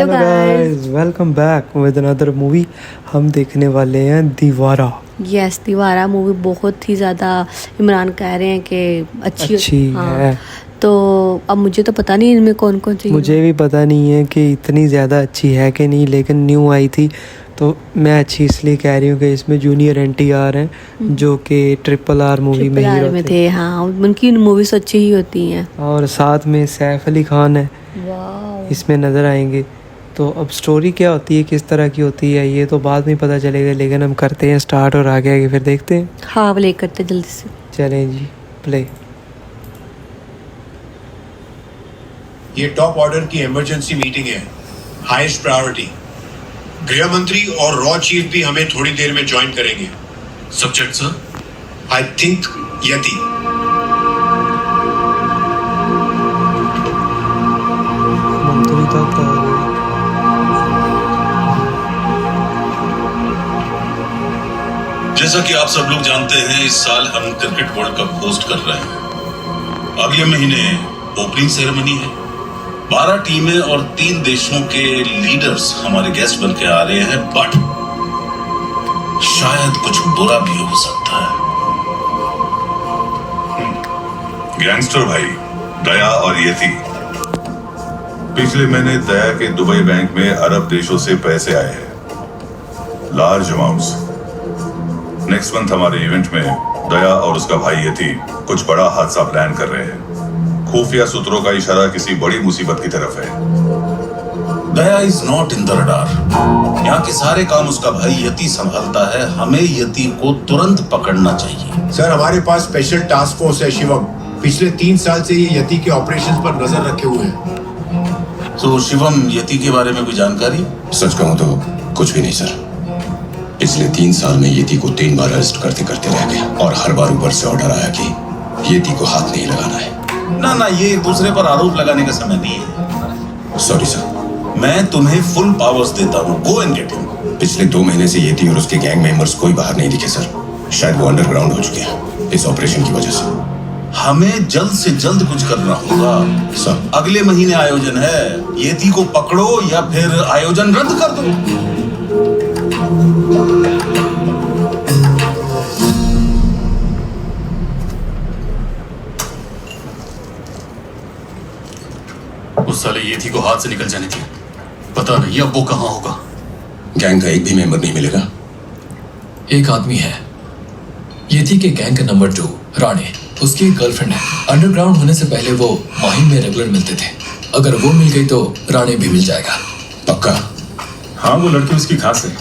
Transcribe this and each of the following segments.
Hello guys, welcome back with another movie. हम देखने वाले हैं दीवारा। यस, दीवारा मूवी बहुत ही ज़्यादा इमरान कह रहे हैं कि अच्छी है। तो अब मुझे तो पता नहीं इनमें कौन कौन सी। मुझे भी पता नहीं है कि इतनी ज़्यादा अच्छी है कि नहीं, लेकिन न्यू आई थी तो मैं अच्छी इसलिए कह रही हूँ कि इसमें जूनियर NTR हैं जो कि RRR मूवी में हीरो में थे। हाँ, उनकी मूवीज अच्छी ही होती हैं। और साथ में सैफ अली खान है इसमें नज़र आएंगे। तो अब स्टोरी क्या होती है, किस तरह की होती है, ये तो बाद में पता चलेगा, लेकिन हम करते हैं स्टार्ट और आगे आगे फिर देखते हैं। हाँ, प्ले करते जल्दी से। चलें जी, प्ले। ये टॉप ऑर्डर की इमरजेंसी मीटिंग है, हाईएस्ट प्रायोरिटी। गृह मंत्री और रॉ चीफ भी हमें थोड़ी देर में ज्वाइन करेंगे। Subject sir? आई थिंक यति। मंत्री तक आ गए। जैसा कि आप सब लोग जानते हैं, इस साल हम क्रिकेट वर्ल्ड कप होस्ट कर रहे हैं। अगले महीने ओपनिंग सेरेमनी है। 12 टीमें और 3 देशों के लीडर्स हमारे गेस्ट बन के आ रहे हैं, बट शायद कुछ बुरा भी हो सकता है। गैंगस्टर भाई दया और यति। पिछले महीने दया के दुबई बैंक में अरब देशों से पैसे आए हैं, लार्ज अमाउंट्स। नेक्स्ट मंथ हमारे इवेंट में दया और उसका भाई यति कुछ बड़ा हादसा प्लान कर रहे हैं। खुफिया सूत्रों का इशारा किसी बड़ी मुसीबत की तरफ है। Daya is not in the radar. यहाँ के सारे काम उसका भाई यति संभालता है। हमें यति को तुरंत पकड़ना चाहिए। सर, हमारे पास स्पेशल टास्क फोर्स है शिवम। पिछले 3 साल से ये यति के ऑपरेशंस पर नजर रखे हुए हैं। तो शिवम, यति के बारे में कोई जानकारी? सच कहूं तो कुछ भी नहीं सर। पिछले 3 साल में यति को 3 बार अरेस्ट करते करते रह गया और हर बार ऊपर से ऑर्डर आया कि यति को हाथ नहीं लगाना है। ना, ये दूसरे पर आरोप लगाने का समय नहीं है। Sorry sir. मैं तुम्हें फुल पावर्स देता हूँ। Go and get him. पिछले 2 महीने से यति और उसके गैंग मेंबर्स कोई बाहर नहीं दिखे सर। शायद वो अंडरग्राउंड हो चुके हैं इस ऑपरेशन की वजह से। हमें जल्द से जल्द कुछ करना होगा सर। अगले महीने आयोजन है। यति को पकड़ो या फिर आयोजन रद्द कर दो। उस साले यति को हाथ से निकल जाने दिया। पता नहीं अब वो कहाँ होगा। गैंग का एक भी मेंबर नहीं मिलेगा। एक आदमी है, यति के गैंग का नंबर 2 राणे। उसकी एक गर्लफ्रेंड है। अंडरग्राउंड होने से पहले वो माहिम में रेगुलर मिलते थे। अगर वो मिल गई तो राणे भी मिल जाएगा। पक्का? हाँ, वो लड़की उसकी खास है।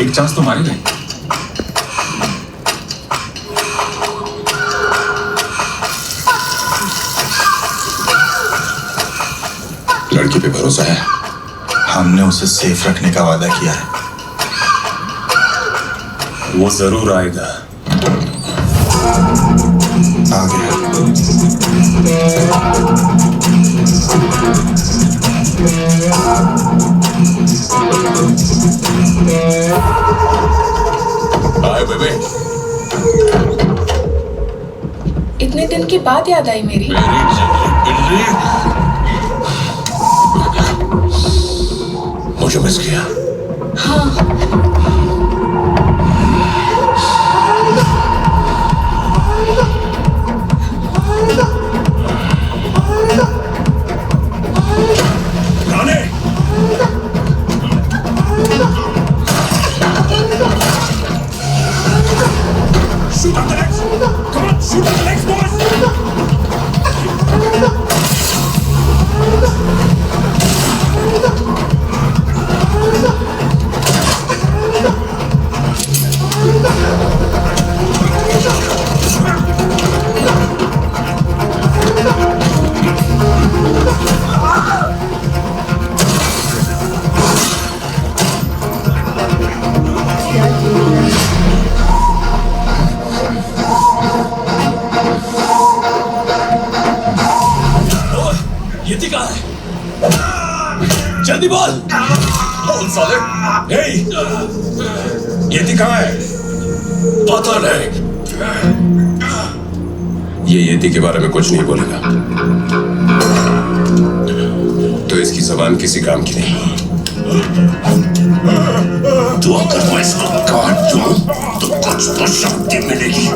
एक चांस तो मारी गई। लड़की पे भरोसा है? हमने उसे सेफ रखने का वादा किया है। वो जरूर आएगा। आ गया। आए बेबे। इतने दिन के बाद याद आई मेरी। मुझे मिस किया? हाँ। Shoot up the legs! Come on, shoot up the legs, boys! यति कहाँ है? जल्दी बोल। बोल साले। यति कहाँ है? पता नहीं। ये यति के बारे में कुछ नहीं बोलेगा तो इसकी जबान किसी काम की नहीं। तो अगर मैं इसको काट दूं तो कुछ तो शक्ति मिलेगी।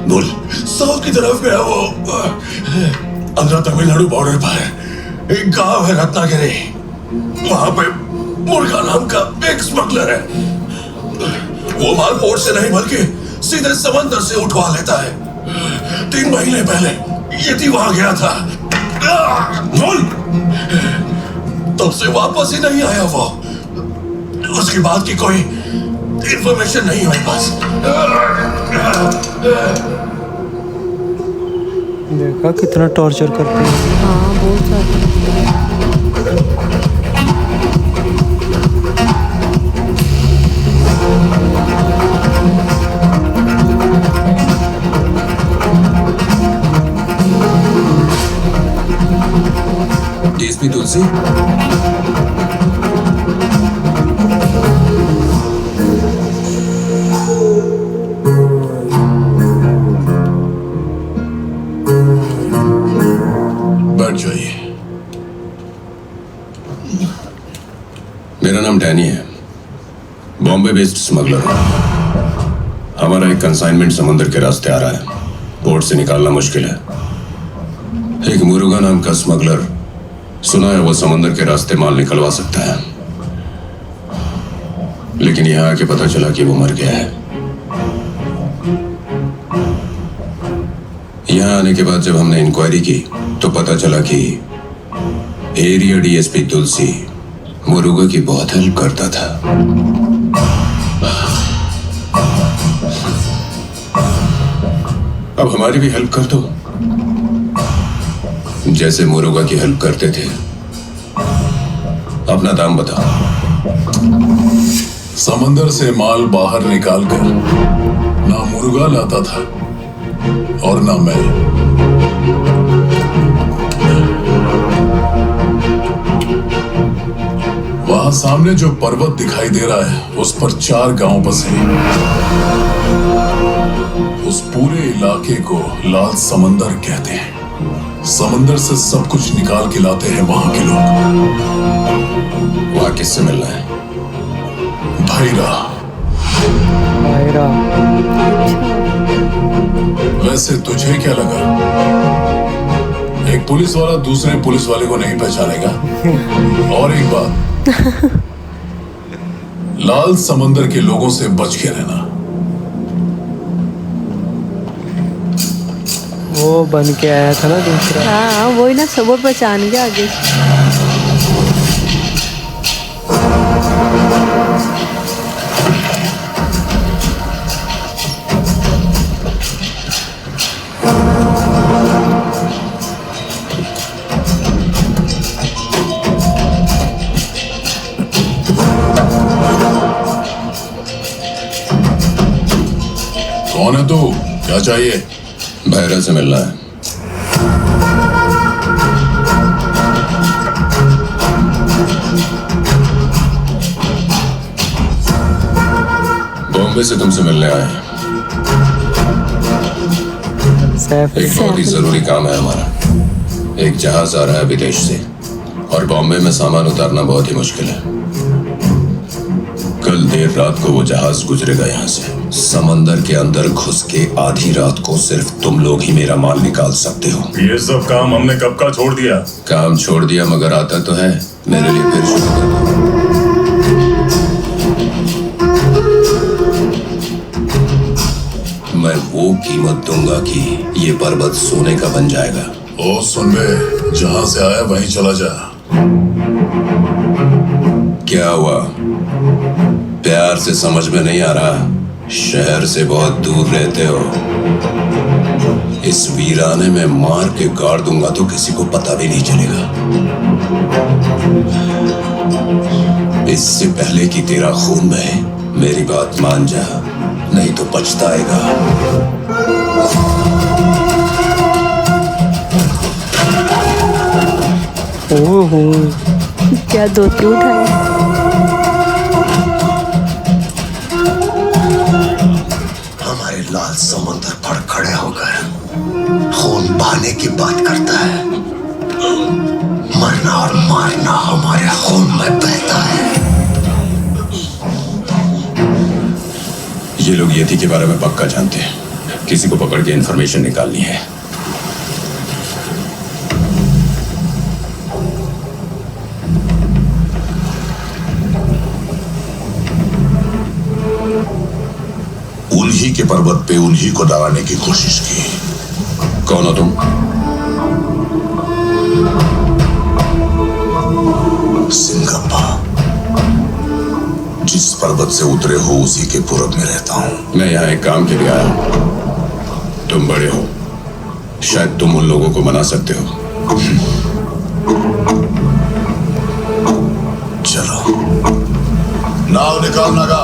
बोल। साउथ की तरफ गया वो। आंध्र तमिलनाडु बॉर्डर पर एक गांव है रत्नागिरी, वहां पे मुर्गा नाम का एक स्मगलर है। वो माल पोर्ट से नहीं बल्कि सीधे समंदर से उठवा लेता है। 3 महीने पहले यति वहां गया था। बोल। तब से वापस ही नहीं आया वो। उसकी बात की कोई इंफॉर्मेशन नहीं है मेरे पास। देखा कितना टॉर्चर करते हैं। हाँ बहुत ज़्यादा। डीएसपी तुलसी। बैठ जाइए। मेरा नाम डैनी है, बॉम्बे बेस्ड स्मगलर हूं। हमारा एक कंसाइनमेंट समुद्र के रास्ते आ रहा है, पोर्ट से निकालना मुश्किल है। एक मुरुगा नाम का स्मगलर, सुना है वो समुद्र के रास्ते माल निकलवा सकता है, लेकिन यहां आके पता चला कि वो मर गया है। यहां आने के बाद जब हमने इंक्वायरी की तो पता चला कि एरिया डीएसपी तुलसी मुरुगा की बहुत हेल्प करता था। अब हमारी भी हेल्प कर दो, जैसे मुरुगा की हेल्प करते थे। अपना दाम बताओ। समंदर से माल बाहर निकालकर ना मुर्गा लाता था और ना मैं। वहां सामने जो पर्वत दिखाई दे रहा है उस पर 4 गांव बसे हैं। उस पूरे इलाके को लाल समंदर कहते हैं। समंदर से सब कुछ निकाल के लाते हैं वहां के लोग। वहां किससे मिलना है? भाईरा। भाईरा। वैसे तुझे क्या लगा, एक पुलिस वाला दूसरे पुलिस वाले को नहीं पहचानेगा? और एक बात, लाल समंदर के लोगों से बच के रहना। वो बन के आया था ना दूसरा। हाँ वही ना, सब पहचान गया आगे से। कौन है तू? क्या चाहिए? भाईरा से मिलना है। बॉम्बे से तुमसे मिलने आए हैं। एक बहुत ही जरूरी काम है हमारा। एक जहाज आ रहा है विदेश से और बॉम्बे में सामान उतारना बहुत ही मुश्किल है। कल देर रात को वो जहाज गुजरेगा यहाँ से। समंदर के अंदर घुस के आधी रात को सिर्फ तुम लोग ही मेरा माल निकाल सकते हो। ये सब काम हमने कब का छोड़ दिया? काम छोड़ दिया मगर आता तो है। मेरे लिए फिर शुरू कर दो। मैं वो कीमत दूंगा कि ये पर्वत सोने का बन जाएगा। ओ सुन बे, जहां से आया वहीं चला जा। क्या हुआ? प्यार से समझ में नहीं आ रहा? शहर से बहुत दूर रहते हो। इस वीराने में मार के गाड़ दूंगा तो किसी को पता भी नहीं चलेगा। इससे पहले कि तेरा खून बहे, मेरी बात मान जा, नहीं तो पछताएगा। ओहो, क्या धोती उठाई। हमारे लाल समंदर पर खड़े होकर खून बहाने की बात करता है। और मारना हमारे खून में बहता है। ये लोग यति के बारे में पक्का जानते हैं। किसी को पकड़ के इंफॉर्मेशन निकालनी है। उन्हीं के पर्वत पे उन्हीं को डराने की कोशिश की। कौन हो तुम? सिंगप्पा। जिस पर्वत से उतरे हो उसी के पूरब में रहता हूं। मैं यहाँ एक काम के लिए आया हूं। तुम बड़े हो, शायद तुम उन लोगों को मना सकते हो। चलो नाव निकाल नागा।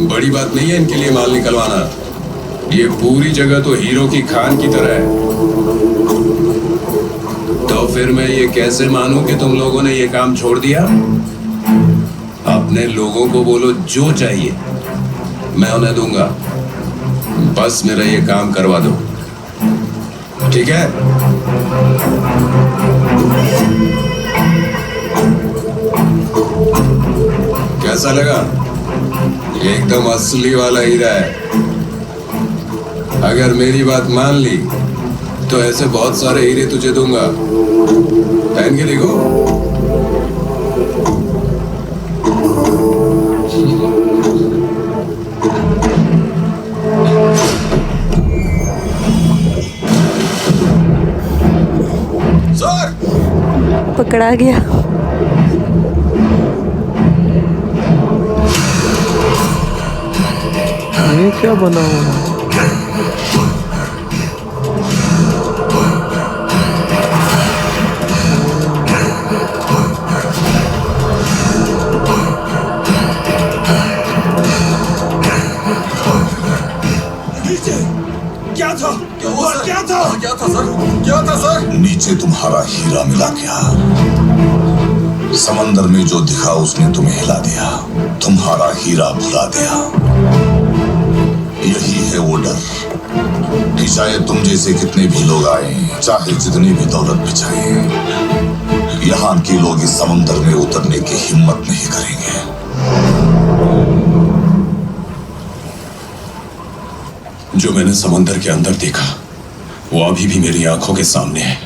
बड़ी बात नहीं है इनके लिए माल निकलवाना। ये पूरी जगह तो हीरो की खान की तरह है। तो फिर मैं ये कैसे मानूं कि तुम लोगों ने ये काम छोड़ दिया? अपने लोगों को बोलो जो चाहिए मैं उन्हें दूंगा, बस मेरा ये काम करवा दो, ठीक है? कैसा लगा? एकदम असली वाला हीरा है। अगर मेरी बात मान ली तो ऐसे बहुत सारे हीरे तुझे दूंगा। पहन के देखो। सर पकड़ा गया। ये क्या बना हुआ है? क्या था? क्या था? क्या था सर? क्या था सर? नीचे तुम्हारा हीरा मिला क्या? समंदर में जो दिखा उसने तुम्हें हिला दिया, तुम्हारा हीरा भुला दिया। यही है वो डर कि चाहे तुम जैसे कितने भी लोग आए, चाहे जितनी भी दौलत बिछाए, यहाँ के लोग इस समंदर में उतरने की हिम्मत नहीं करेंगे। जो मैंने समंदर के अंदर देखा वो अभी भी मेरी आंखों के सामने है।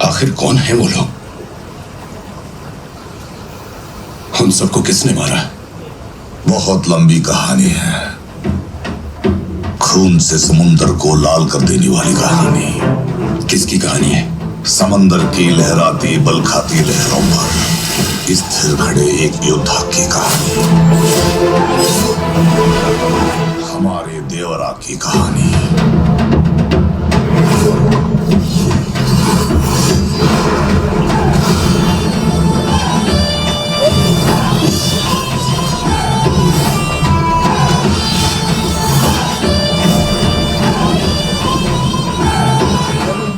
आखिर कौन है वो लोग? उन सबको किसने मारा? बहुत लंबी कहानी है। खून से समुंदर को लाल कर देने वाली कहानी। किसकी कहानी है? समंदर की लहराती बल खाती लहरों पर स्थिर खड़े एक योद्धा की कहानी। हमारे देवरा की कहानी।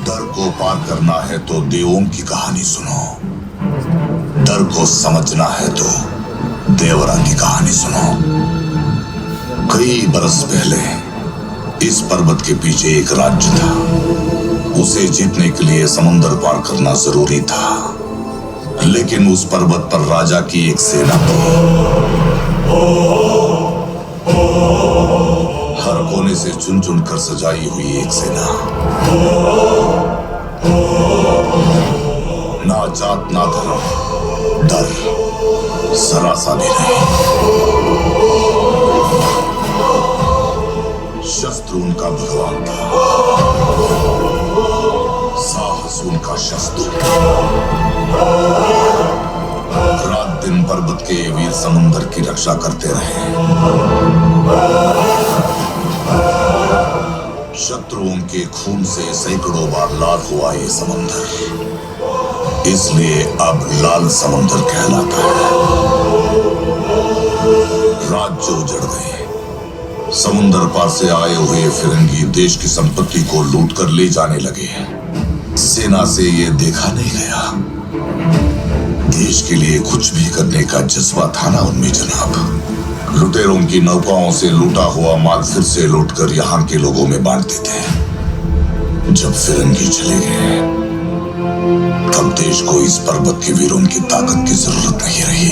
डर को पार करना है तो देवों की कहानी सुनो। डर को समझना है तो देवरा की कहानी सुनो। कई बरस पहले इस पर्वत के पीछे एक राज्य था। उसे जीतने के लिए समुद्र पार करना जरूरी था, लेकिन उस पर्वत पर राजा की एक सेना थी। हर कोने से चुन चुन कर सजाई हुई एक सेना। ना जात ना धर्म, डर सरासा भी नहीं। शस्त्र उनका भगवान था, साहस उनका शस्त्र। रात दिन पर्वत के वीर समुंदर की रक्षा करते रहे। शत्रुओं के खून से सैकड़ों बार लाल हुआ ये समुंदर, इसलिए अब लाल समुंदर कहलाता है। राज्य उजड़ गए। समुंदर पार से आए हुए फिरंगी देश की संपत्ति को लूट कर ले जाने लगे। सेना से ये देखा नहीं गया। देश के लिए कुछ भी करने का जज्बा था ना उनमें जनाब। लुटेरों की नौकाओं से लूटा हुआ माल फिर से लूटकर यहाँ के लोगों में बांटते थे। जब फिरंगी चले गए तब देश को इस पर्वत के वीरों की ताकत की जरूरत नहीं रही।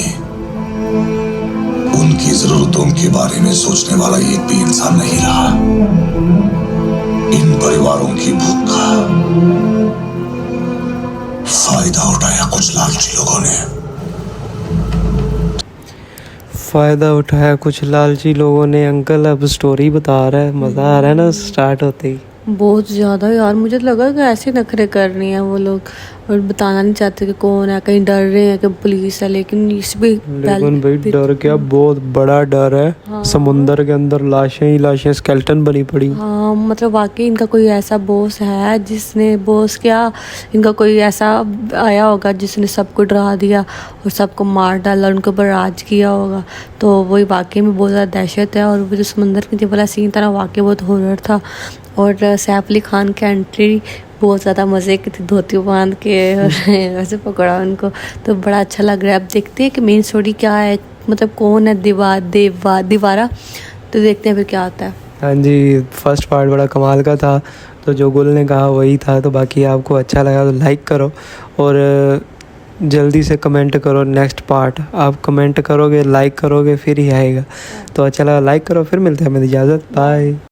उनकी जरूरतों के बारे में सोचने वाला एक भी इंसान नहीं रहा। इन परिवारों की भूख का फायदा उठाया कुछ लालची लोगों ने। फ़ायदा उठाया कुछ लालची लोगों ने। अंकल अब स्टोरी बता रहा है, मज़ा आ रहा है ना स्टार्ट होते ही। बहुत ज़्यादा यार, मुझे लगा कि ऐसे नखरे कर रही हैं वो लोग और बताना नहीं चाहते कि कौन है, कहीं डर रहे हैं कि पुलिस है, लेकिन इस भी लेकिन भाई डर क्या, बहुत बड़ा डर है। हाँ। समुंदर के अंदर लाशें ही लाशें, स्केलेटन बनी पड़ी। हाँ मतलब वाकई इनका कोई ऐसा बॉस है जिसने, बॉस क्या, इनका कोई ऐसा आया होगा जिसने सबको डरा दिया और सबको मार डाला, उनके ऊपर राज किया होगा। तो वही वाकई में बहुत ज़्यादा दहशत है। और वो जो समंदर के नीचे वाला सीन था ना, वाकई बहुत हॉरर था। और सैफ अली खान की एंट्री बहुत ज़्यादा मज़े की थी, धोती बांध के और ऐसे पकड़ा उनको, तो बड़ा अच्छा लग रहा है। अब देखते हैं कि मेन स्टोरी क्या है, मतलब कौन है दीवारा, तो देखते हैं फिर क्या होता है। हाँ जी, फर्स्ट पार्ट बड़ा कमाल का था, तो जो गुल ने कहा वही था। तो बाकी आपको अच्छा लगा तो लाइक करो और जल्दी से कमेंट करो नेक्स्ट पार्ट। आप कमेंट करोगे, लाइक करोगे, फिर ही आएगा। तो अच्छा लगा लाइक करो, फिर मिलते हैं। मेरी इजाज़त, बाय।